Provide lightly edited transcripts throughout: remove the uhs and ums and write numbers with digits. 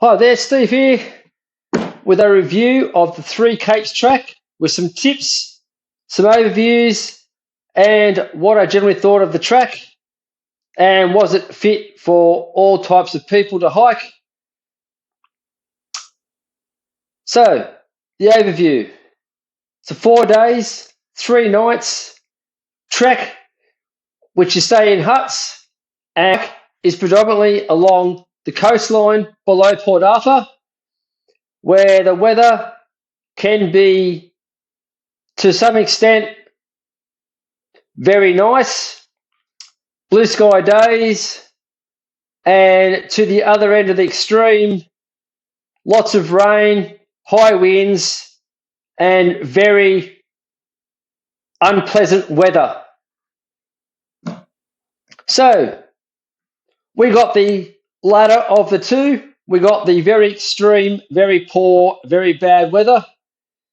Hi there, Steve here with a review of the Three Capes track with some tips, some overviews, and what I generally thought of the track and was it fit for all types of people to hike. So, the overview. It's a 4 days, 3 nights trek which you stay in huts and is predominantly along the coastline below Port Arthur, where the weather can be, to some extent, very nice, blue sky days, and to the other end of the extreme, lots of rain, high winds, and very unpleasant weather. So, we got the latter of the two. We got the very extreme, very poor, very bad weather.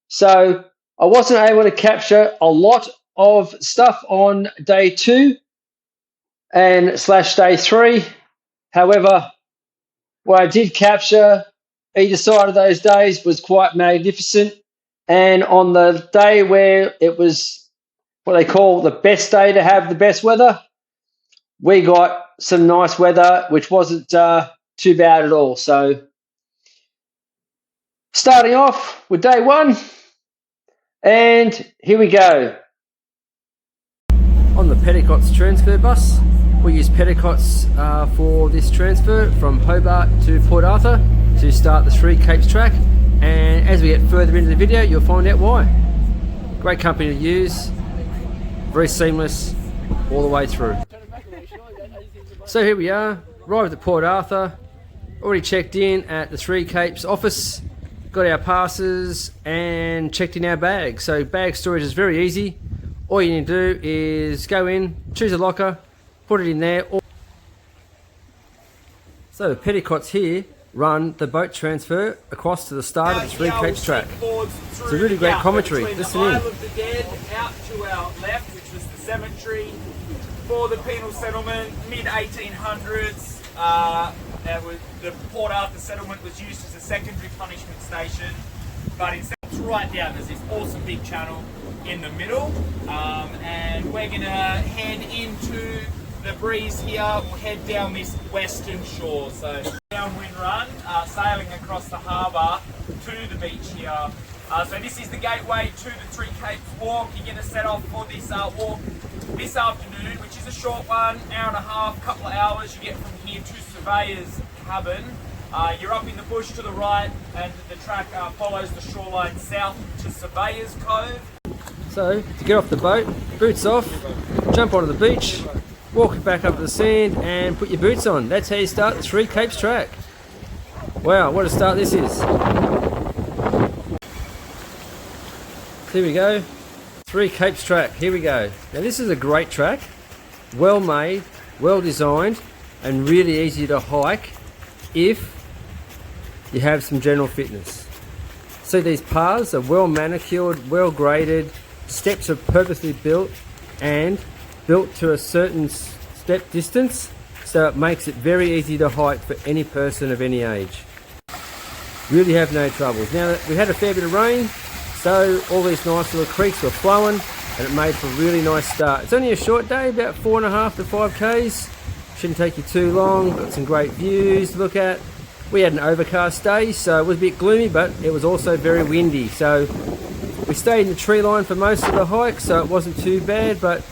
So I wasn't able to capture a lot of stuff on day 2 and / day 3. However, what I did capture either side of those days was quite magnificent. And on the day where it was what they call the best day to have the best weather, we got some nice weather, which wasn't too bad at all. So, starting off with day 1, and here we go. On the Petticoats transfer bus, we use Petticoats for this transfer from Hobart to Port Arthur to start the Three Capes track. And as we get further into the video, you'll find out why. Great company to use, very seamless all the way through. So here we are, arrived at Port Arthur, already checked in at the Three Capes office, got our passes and checked in our bags. So bag storage is very easy. All you need to do is go in, choose a locker, put it in there. So the Petticoats here run the boat transfer across to the start of the Three Capes track. It's a really great commentary, listen in. Isle of the Dead out to our left, which was the cemetery for the penal settlement, mid-1800s. The Port Arthur settlement was used as a secondary punishment station, but instead it's right down. There's this awesome big channel in the middle, and we're going to head into the breeze here. We'll head down this western shore, so downwind run, sailing across the harbour to the beach here. So this is the gateway to the Three Capes walk. You're going to set off for this walk this afternoon, which is a short one, hour and a half, couple of hours. You get from here to Surveyor's Cabin. You're up in the bush to the right, and the track follows the shoreline south to Surveyor's Cove. So, to get off the boat, boots off, jump onto the beach, walk back up to the sand and put your boots on. That's how you start the Three Capes track. Wow, what a start this is. Here we go. Three Capes track, here we go. Now this is a great track, well made, well designed, and really easy to hike if you have some general fitness. See, these paths are well manicured, well graded, steps are purposely built and built to a certain step distance, so it makes it very easy to hike for any person of any age. Really have no troubles. Now, we had a fair bit of rain, so all these nice little creeks were flowing and it made for a really nice start. It's only a short day, about 4.5 to 5 k's. Shouldn't take you too long. Got some great views to look at. We had an overcast day, so it was a bit gloomy, but it was also very windy. So we stayed in the tree line for most of the hike, so it wasn't too bad, but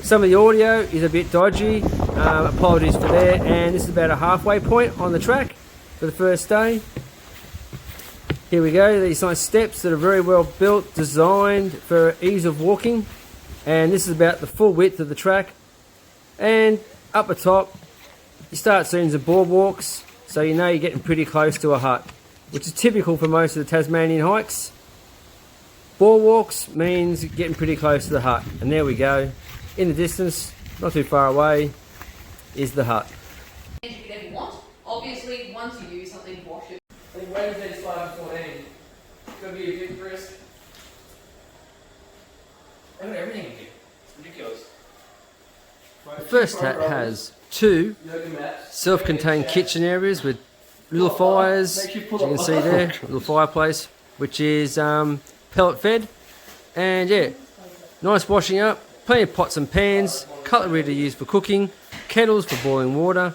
some of the audio is a bit dodgy. Apologies for that. And this is about a halfway point on the track for the first day. Here we go, these nice steps that are very well built, designed for ease of walking. And this is about the full width of the track. And up the top, you start seeing some boardwalks, so you know you're getting pretty close to a hut, which is typical for most of the Tasmanian hikes. Boardwalks means getting pretty close to the hut. And there we go. In the distance, not too far away, is the hut. You can ever want. Obviously, once you use something, wash it. I think Wednesday slide 14. It's going to be a bit brisk. I've got everything in here. It's ridiculous. The first hut has 2 self-contained kitchen areas with little fires, as you can see there, little fireplace, which is pellet fed. And yeah, nice washing up, plenty of pots and pans, cutlery to use for cooking, kettles for boiling water.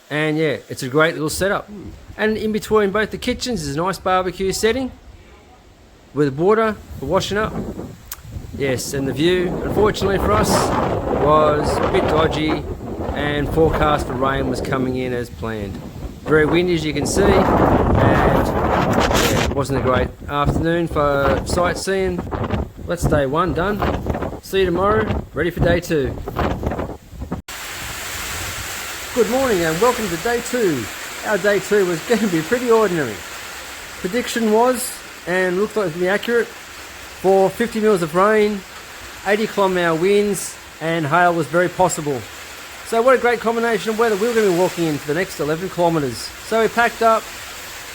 And yeah, it's a great little setup. And in between both the kitchens is a nice barbecue setting with water for washing up. Yes, and the view, unfortunately for us, was a bit dodgy, and forecast for rain was coming in as planned. Very windy, as you can see, and yeah, it wasn't a great afternoon for sightseeing. That's day one done. See you tomorrow, ready for day two. Good morning and welcome to day two. Our day two was going to be pretty ordinary. Prediction was, and looked like it was going to be accurate, for 50 mils of rain, 80 km/h winds, and hail was very possible. So what a great combination of weather we were going to be walking in for the next 11 kilometres. So we packed up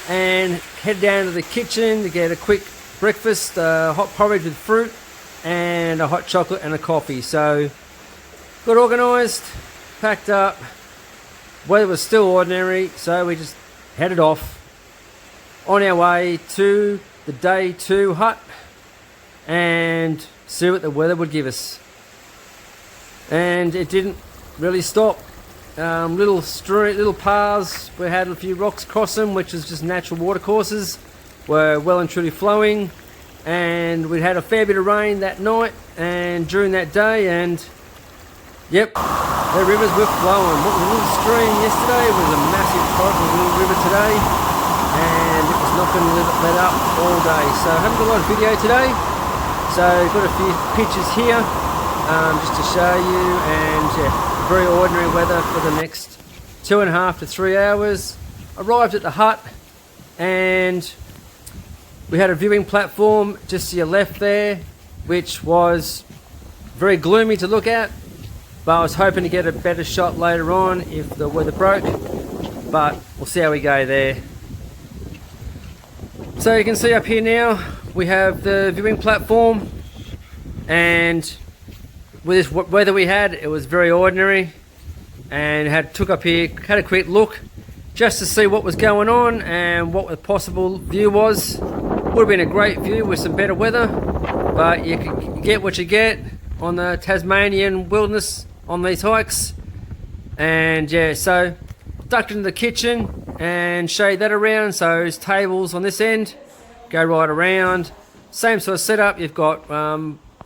and headed down to the kitchen to get a quick breakfast, hot porridge with fruit and a hot chocolate and a coffee. So got organised, packed up, weather was still ordinary, so we just headed off on our way to the day two hut and see what the weather would give us. And it didn't really stop. Little paths, we had a few rocks cross them, which is just natural water courses, were well and truly flowing, and we had a fair bit of rain that night and during that day, and yep, the rivers were flowing. What was a little stream yesterday was a massive torrent, little river today, and it was not going to let up all day. So I haven't got a lot of video today, so I've got a few pictures here just to show you, and yeah, very ordinary weather for the next 2.5 to 3 hours. Arrived at the hut and we had a viewing platform just to your left there, which was very gloomy to look at, but I was hoping to get a better shot later on if the weather broke, but we'll see how we go there. So you can see up here now we have the viewing platform, and with this weather we had, it was very ordinary, and took up here, had a quick look just to see what was going on and what the possible view was. Would have been a great view with some better weather, but you can get what you get on the Tasmanian wilderness on these hikes. And yeah, so ducked into the kitchen and showed that around. So there's tables on this end, go right around, same sort of setup. You've got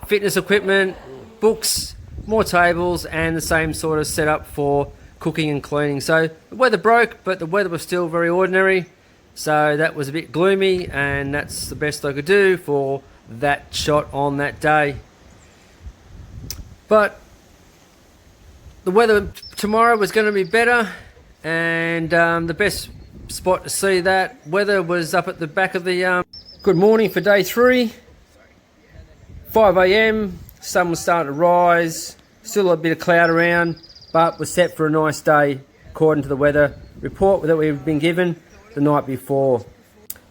fitness equipment, books, more tables, and the same sort of setup for cooking and cleaning. So the weather broke, but the weather was still very ordinary, so that was a bit gloomy, and that's the best I could do for that shot on that day. But the weather tomorrow was going to be better, and the best spot to see that weather was up at the back of the good morning for day three. 5 a.m, sun was starting to rise, still a bit of cloud around, but was set for a nice day according to the weather report that we've been given the night before.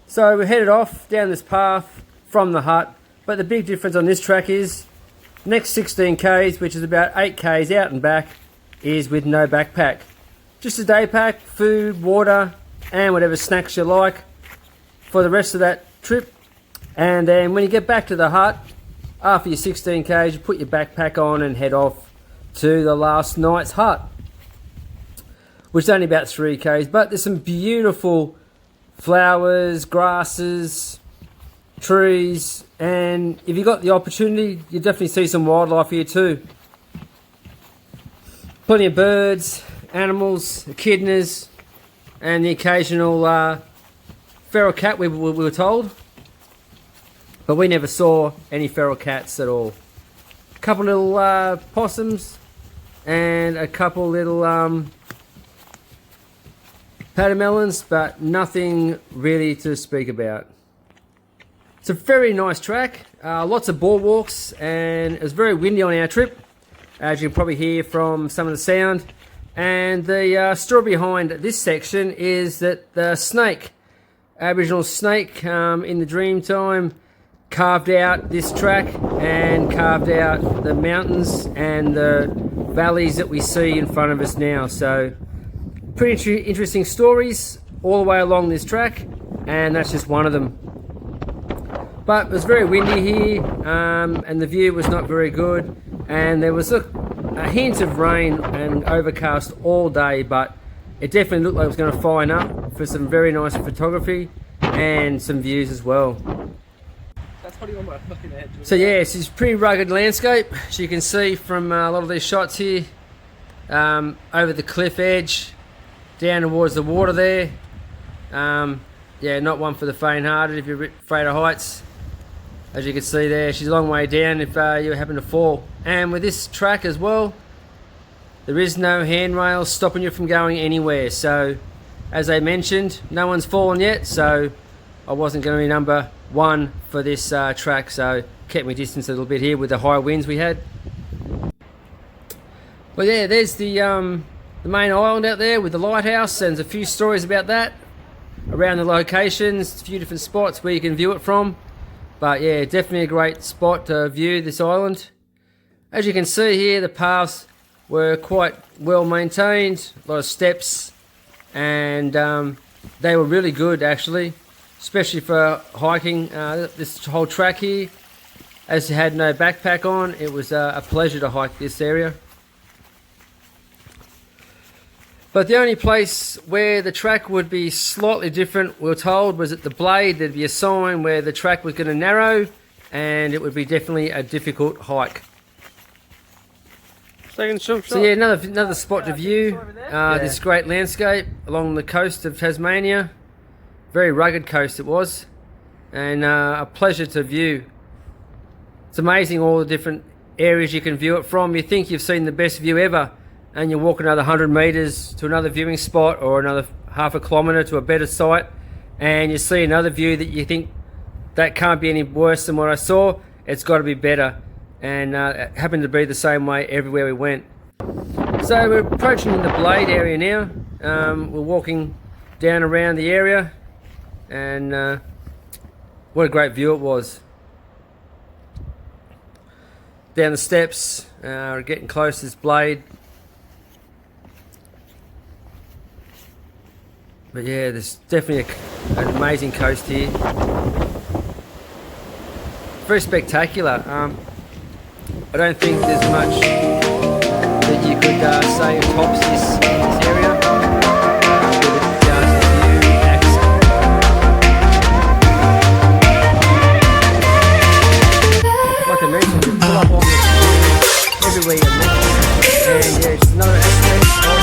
So we headed off down this path from the hut, but the big difference on this track is next 16 k's, which is about 8 k's out and back, is with no backpack. Just a day pack, food, water, and whatever snacks you like for the rest of that trip. And then when you get back to the hut, after your 16 k's, you put your backpack on and head off to the last night's hut, which is only about 3 k's, but there's some beautiful flowers, grasses, trees, and if you got the opportunity, you definitely see some wildlife here too. Plenty of birds, animals, echidnas, and the occasional feral cat, we were told. But we never saw any feral cats at all. A couple little possums and a couple little patermelons, but nothing really to speak about. It's a very nice track, lots of boardwalks, and it was very windy on our trip, as you can probably hear from some of the sound. And the story behind this section is that the snake, Aboriginal snake in the dream time, carved out this track and carved out the mountains and the valleys that we see in front of us now. So pretty interesting stories all the way along this track, and that's just one of them. But it was very windy here, and the view was not very good, and there was a hint of rain and overcast all day, but it definitely looked like it was going to fine up for some very nice photography and some views as well. That's putting on my fucking head. So yeah, it's this pretty rugged landscape, as you can see from a lot of these shots here, over the cliff edge, down towards the water there. Yeah, not one for the faint-hearted if you're afraid of heights. As you can see there, she's a long way down if you happen to fall. And with this track as well, there is no handrails stopping you from going anywhere. So, as I mentioned, no one's fallen yet, so I wasn't going to be number one for this track, so kept me distance a little bit here with the high winds we had. But yeah, there's the main island out there with the lighthouse, and there's a few stories about that around the locations, a few different spots where you can view it from. But yeah, definitely a great spot to view this island. As you can see here, the paths were quite well maintained, a lot of steps, and they were really good actually, especially for hiking this whole track here. As you had no backpack on, it was a pleasure to hike this area. But the only place where the track would be slightly different, we were told, was at the blade. There'd be a sign where the track was going to narrow, and it would be definitely a difficult hike. Second shot. So yeah, another spot to view this great landscape along the coast of Tasmania. Very rugged coast it was, and a pleasure to view. It's amazing all the different areas you can view it from. You think you've seen the best view ever, and you walk another 100 metres to another viewing spot, or another half a kilometre to a better site, and you see another view that you think that can't be any worse than what I saw. It's got to be better, and it happened to be the same way everywhere we went. So we're approaching the Blade area now. We're walking down around the area, and what a great view it was. Down the steps, we're getting close to this Blade. But yeah, there's definitely an amazing coast here. Very spectacular. I don't think there's much that you could say tops this area. Like I mentioned, you pull up on this everywhere you look, and yeah, it's another aspect of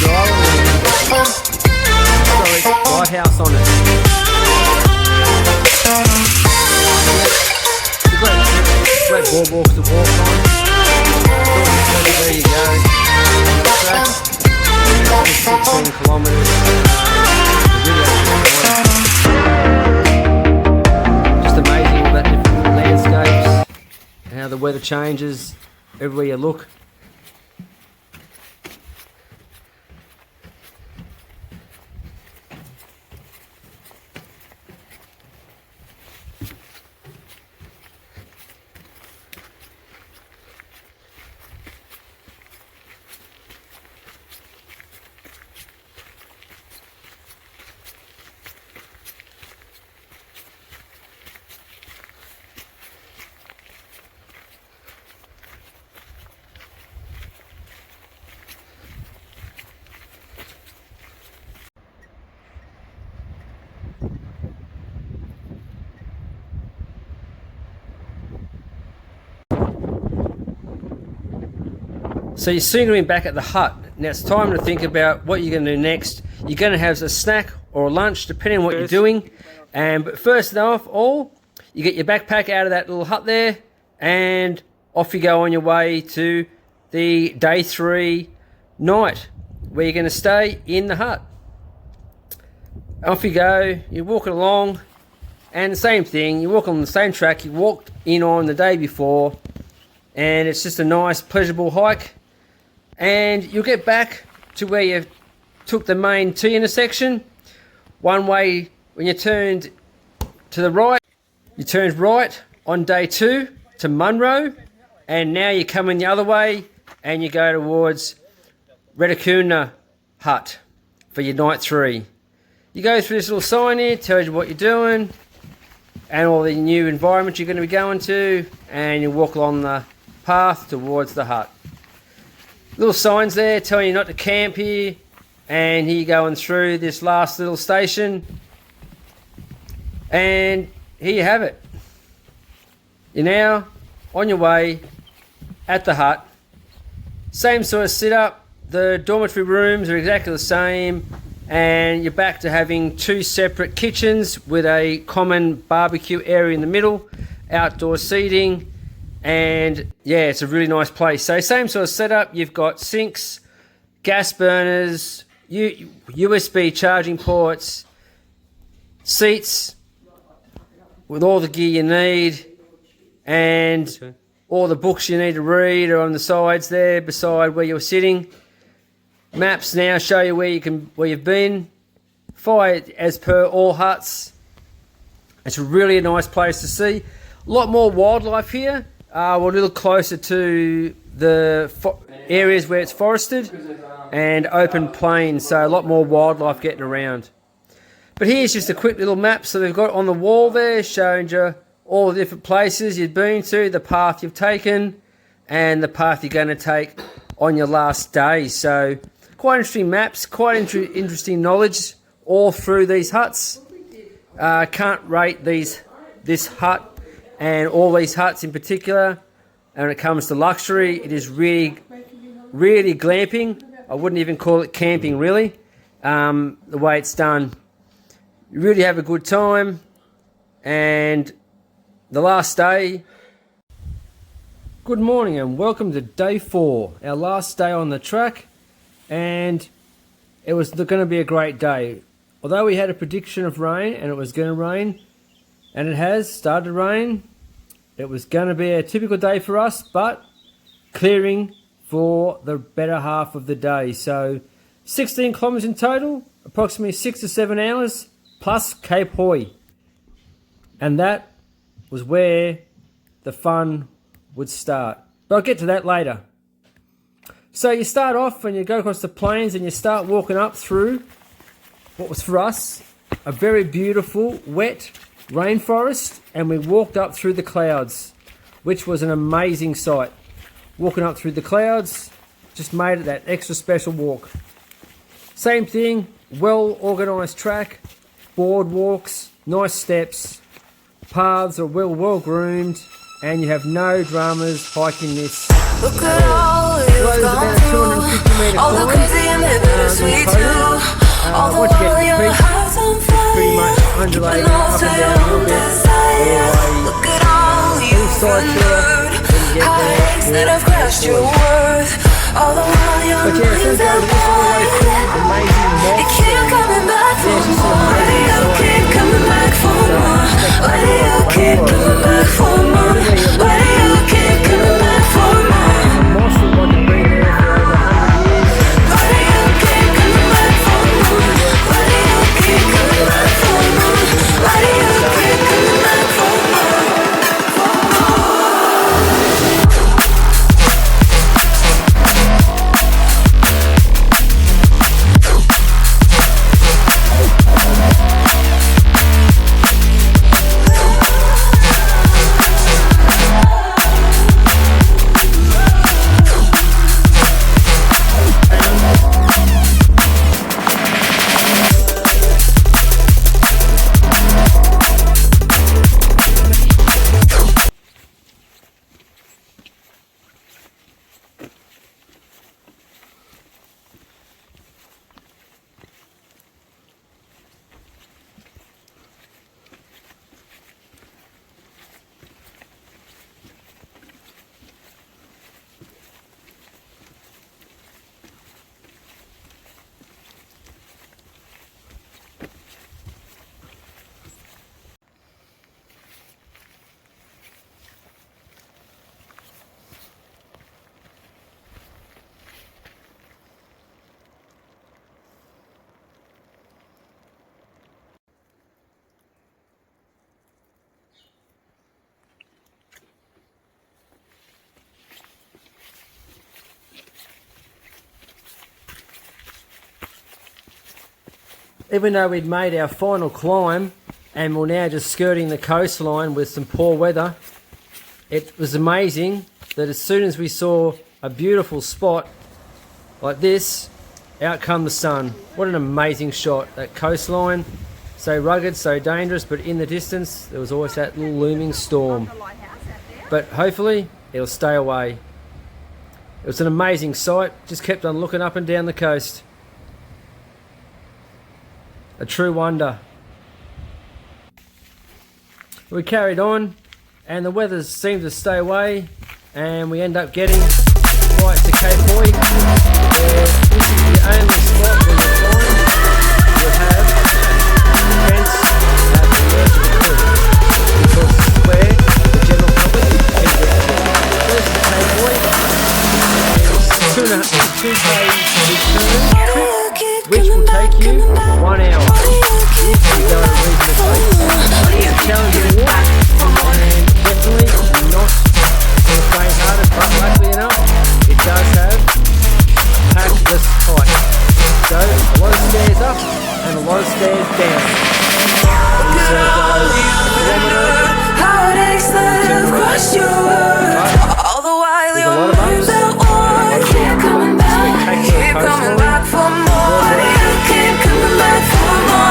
the island. Lighthouse on it. Great boardwalks to walk on. There you go. 16 kilometres. Just amazing all that different landscapes and how the weather changes everywhere you look. So you're soon going to be back at the hut. Now it's time to think about what you're going to do next. You're going to have a snack or a lunch, depending on what you're doing. But first off, you get your backpack out of that little hut there, and off you go on your way to the day 3 night, where you're going to stay in the hut. Off you go, you're walking along, and the same thing, you walk on the same track you walked in on the day before, and it's just a nice, pleasurable hike. And you'll get back to where you took the main T intersection. One way, when you turned to the right, you turned right on day 2 to Munro, and now you're coming the other way and you go towards Redacuna Hut for your night 3. You go through this little sign here, tells you what you're doing and all the new environment you're going to be going to, and you walk along the path towards the hut. Little signs there telling you not to camp here, and here you're going through this last little station, and here you have it. You're now on your way at the hut. Same sort of setup. The dormitory rooms are exactly the same, and you're back to having 2 separate kitchens with a common barbecue area in the middle, outdoor seating, and yeah, it's a really nice place. So same sort of setup. You've got sinks, gas burners, USB charging ports, seats with all the gear you need, and all the books you need to read are on the sides there beside where you're sitting. Maps now show you where you've been. Fire as per all huts. It's really a nice place to see. A lot more wildlife here. We're a little closer to the areas where it's forested and open plains, so a lot more wildlife getting around. But here's just a quick little map. So they've got on the wall there showing you all the different places you've been to, the path you've taken, and the path you're going to take on your last day. So quite interesting maps, quite interesting knowledge all through these huts. Can't rate this hut and all these huts in particular. And when it comes to luxury, it is really, really glamping. I wouldn't even call it camping, really, the way it's done. You really have a good time. And the last day. Good morning and welcome to day 4, our last day on the track, and it was going to be a great day. Although we had a prediction of rain and it was going to rain, and it has started to rain, it was going to be a typical day for us, but clearing for the better half of the day. So 16 kilometres in total, approximately 6 to 7 hours, plus Cape Hoy. And that was where the fun would start. But I'll get to that later. So you start off and you go across the plains and you start walking up through what was for us a very beautiful wet rainforest, and we walked up through the clouds, which was an amazing sight. Walking up through the clouds just made it that extra special walk. Same thing, well organised track, boardwalks, nice steps, paths are well groomed, and you have no dramas hiking this. Look at all you've gone through, all the crazy and the bittersweet too. All the while your heart's on fire, keeping all to your own desire. Look at all you've endured, heartaches that have crashed your worth. All the while your mind's at war. You keep coming back for more. Why do you keep coming back for more? Why do you keep coming back for more? Why do you keep coming back for more? Why do you keep coming back for more? Why do you keep coming back for more? Why do you keep coming back for more? even though we'd made our final climb and we're now just skirting the coastline with some poor weather, it was amazing that as soon as we saw a beautiful spot like this, out come the sun. What an amazing shot. That coastline, so rugged, so dangerous, but in the distance there was always that little looming storm. But hopefully it'll stay away. It was an amazing sight, just kept on looking up and down the coast. A true wonder. We carried on and the weather seemed to stay away, and we end up getting right to Cape Hoy, where this is the only spot where you'll find you'll have fence at the edge of the cliff, because this is where the general public can get there. First to Cape Hoy, and 2 km trip, which will take you 1 hour if you go at a reasonable pace. It's a challenging walk, and definitely not for the faint-hearted, but luckily enough, it does have a patch this height. So, a lot of stairs up and a lot of stairs down. These are those Heartaches that have crushed your world. All the while there's a lot of ups, keep coming back for more. Why do you keep coming back for more? Why do you keep coming back for more? Why do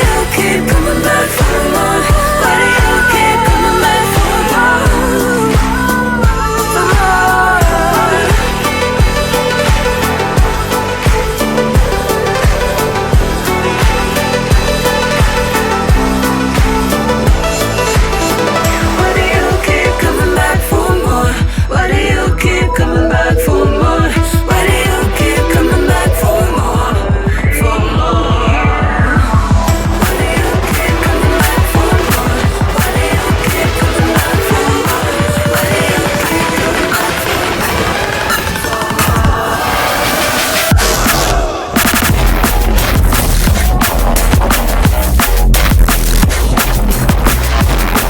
you keep coming back for more?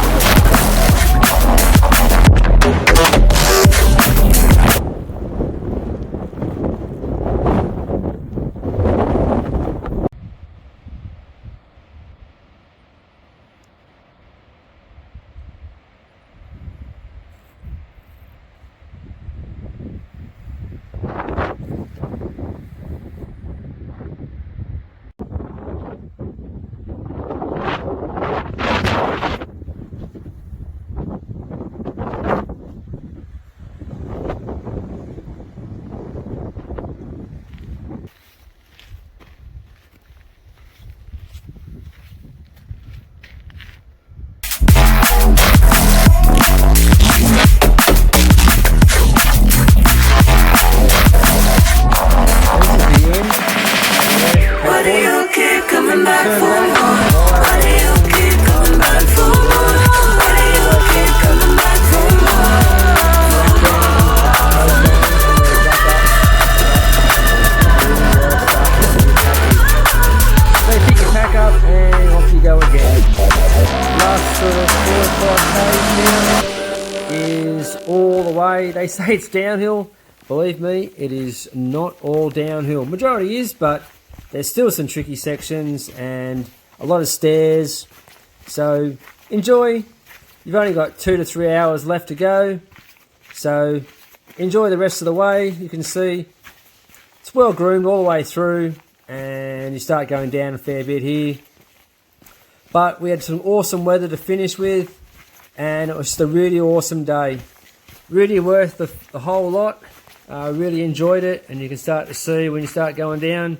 Why do you keep coming back for more? Why do you keep coming back for more? Why do you keep coming back for more? For more. Why do you keep coming back for more? Why do you keep coming back for more? Why do you keep coming back They say it's downhill. Believe me, it is not all downhill. Majority is, but there's still some tricky sections and a lot of stairs. So enjoy. You've only got 2 to 3 hours left to go. So enjoy the rest of the way. You can see it's well groomed all the way through, and you start going down a fair bit here. But we had some awesome weather to finish with, and it was just a really awesome day. Really worth the whole lot. Really enjoyed it, and you can start to see when you start going down,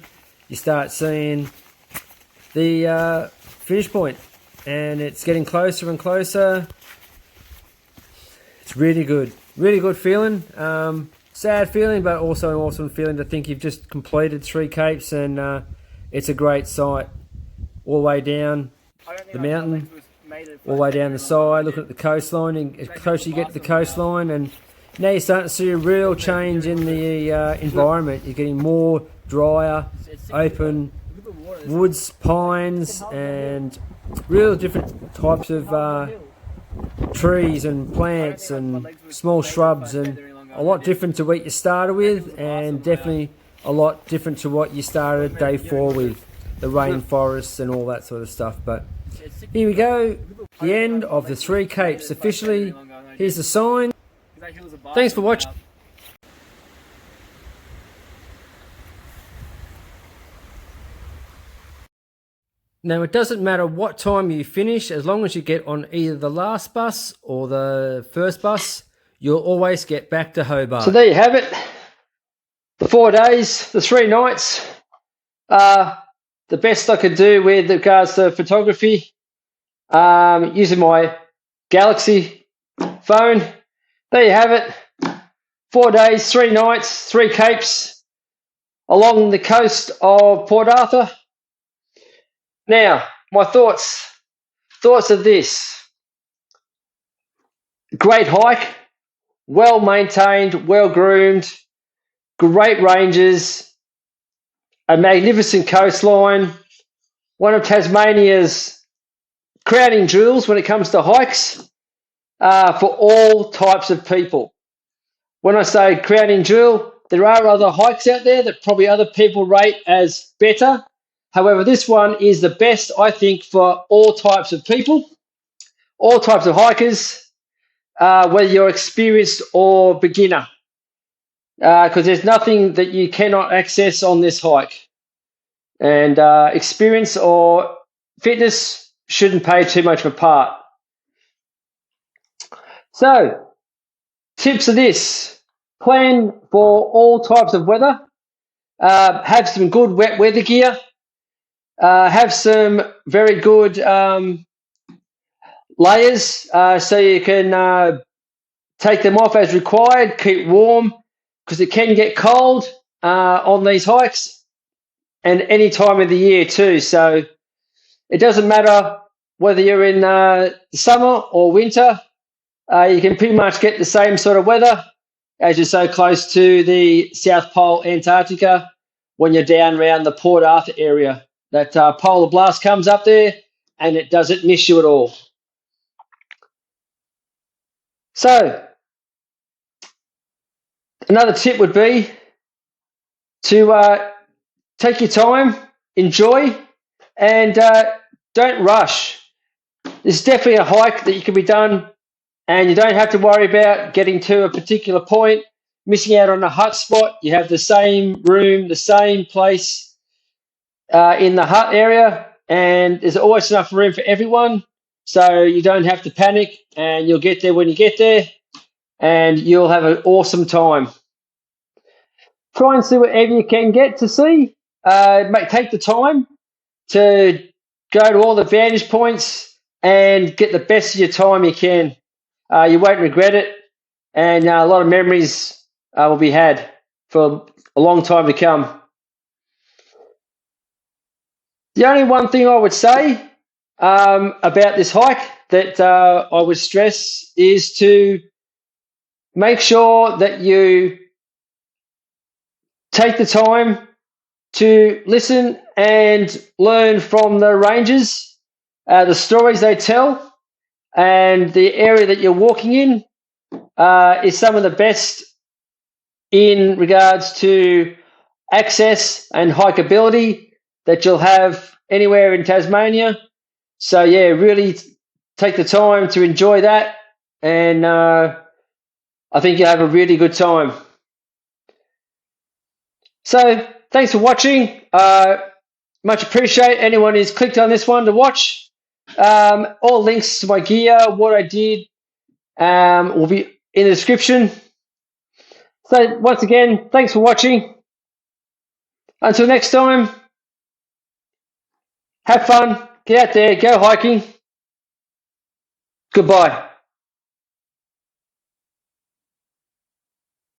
you start seeing the finish point, and it's getting closer and closer. It's really good feeling. Sad feeling, but also an awesome feeling to think you've just completed 3 capes, and it's a great sight all the way down the mountain, all the way down the side, looking at the coastline, and as closer you get to the coastline, and now you're starting to see a real change in the environment. You're getting more drier, open woods, pines, and real different types of trees and plants and small shrubs, and a lot different to what you started with, and definitely a lot different to what you started day 4 with. the rainforests and all that sort of stuff. But here we go, the end of the 3 capes officially. Here's the sign. Thanks for watching. Now, it doesn't matter what time you finish, as long as you get on either the last bus or the first bus, you'll always get back to Hobart. So there you have it. The 4 days, the 3 nights. The best I could do with regards to photography, using my Galaxy phone. There you have it. 4 days, 3 nights, 3 capes along the coast of Port Arthur. Now, my thoughts of this. Great hike, well maintained, well groomed, great ranges, a magnificent coastline, one of Tasmania's crowning jewels when it comes to hikes, for all types of people. When I say crowning jewel, there are other hikes out there that probably other people rate as better. However, this one is the best, I think, for all types of people, all types of hikers, whether you're experienced or beginner, because there's nothing that you cannot access on this hike. And experience or fitness shouldn't play too much of a part. So, tips of this. Plan for all types of weather. Have some good wet weather gear. Have some very good layers so you can take them off as required, keep warm, because it can get cold on these hikes and any time of the year too. So it doesn't matter whether you're in summer or winter, you can pretty much get the same sort of weather as you're so close to the South Pole, Antarctica, when you're down around the Port Arthur area. That polar blast comes up there and it doesn't miss you at all. So, another tip would be to take your time, enjoy, and don't rush. There's definitely a hike that you can be done and you don't have to worry about getting to a particular point, missing out on a hut spot. You have the same room, the same place in the hut area, and there's always enough room for everyone, so you don't have to panic, and you'll get there when you get there, and you'll have an awesome time. Try and see whatever you can get to see. Take the time to go to all the vantage points and get the best of your time you can. You won't regret it, and a lot of memories will be had for a long time to come. The only one thing I would say about this hike that I would stress is to make sure that you take the time to listen and learn from the rangers, the stories they tell, and the area that you're walking in is some of the best in regards to access and hikeability that you'll have anywhere in Tasmania. So yeah, really take the time to enjoy that, and I think you'll have a really good time. So thanks for watching. Much appreciate anyone who's clicked on this one to watch. All links to my gear, what I did, will be in the description. So once again, thanks for watching. Until next time, have fun, get out there, go hiking. Goodbye.